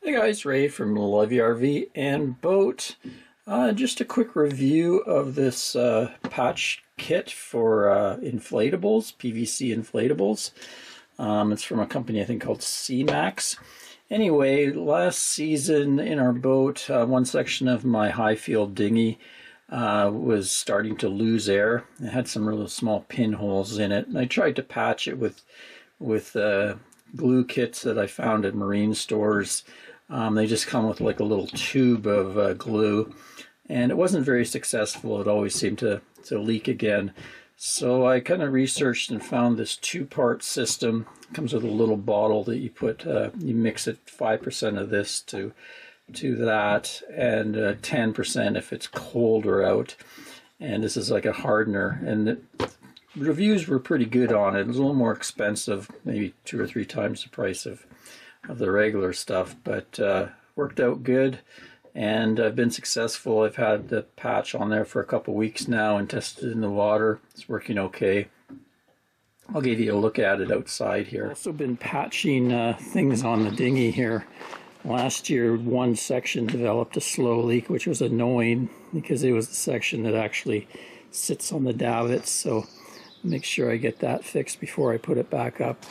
Hey guys, Ray from Leaky RV and Boat. Just a quick review of this patch kit for inflatables, PVC inflatables. It's from a company I think called Seamax. Anyway, last season in our boat, one section of my Highfield dinghy was starting to lose air. It had some really small pinholes in it, and I tried to patch it with glue kits that I found at marine stores. They just come with like a little tube of glue, and it wasn't very successful. It always seemed to leak again. So I kind of researched and found this two-part system. It comes with a little bottle that you put, you mix it 5% of this to that, and 10% if it's colder out. And this is like a hardener, and the reviews were pretty good on it. It was a little more expensive, maybe 2 or 3 times the price of the regular stuff, but worked out good, and I've been successful. I've had the patch on there for a couple weeks now and tested in the water. It's working okay. I'll give you a look at it outside here. I've also been patching things on the dinghy here. Last year, one section developed a slow leak, which was annoying because it was the section that actually sits on the davits. So make sure I get that fixed before I put it back up.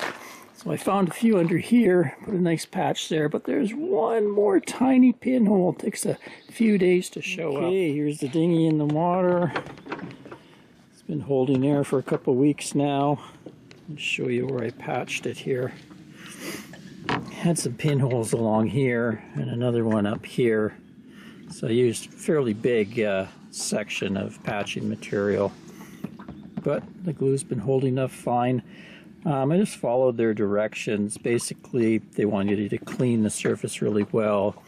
So I found a few under here, put a nice patch there, but there's one more tiny pinhole. It takes a few days to show up. Okay, here's the dinghy in the water. It's been holding air for a couple weeks now. I'll show you where I patched it here. Had some pinholes along here and another one up here. So I used a fairly big section of patching material, but the glue's been holding up fine. I just followed their directions. Basically, they wanted you to clean the surface really well.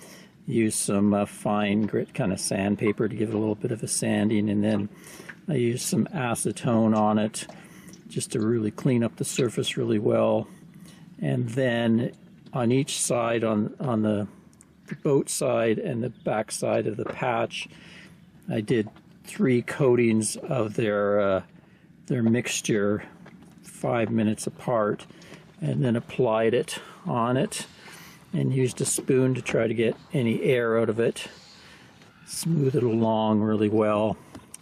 Use some fine grit kind of sandpaper to give it a little bit of a sanding, and then I used some acetone on it just to really clean up the surface really well. And then on each side, on the boat side and the back side of the patch, I did 3 coatings of their mixture, 5 minutes apart, and then applied it on it and used a spoon to try to get any air out of it, smooth it along really well.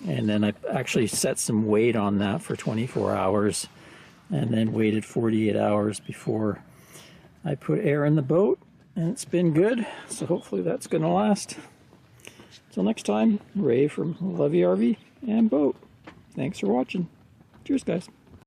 And then I actually set some weight on that for 24 hours and then waited 48 hours before I put air in the boat, and it's been good, so hopefully that's going to last. Until next time, Ray from Leaky RV and Boat. Thanks for watching. Cheers, guys.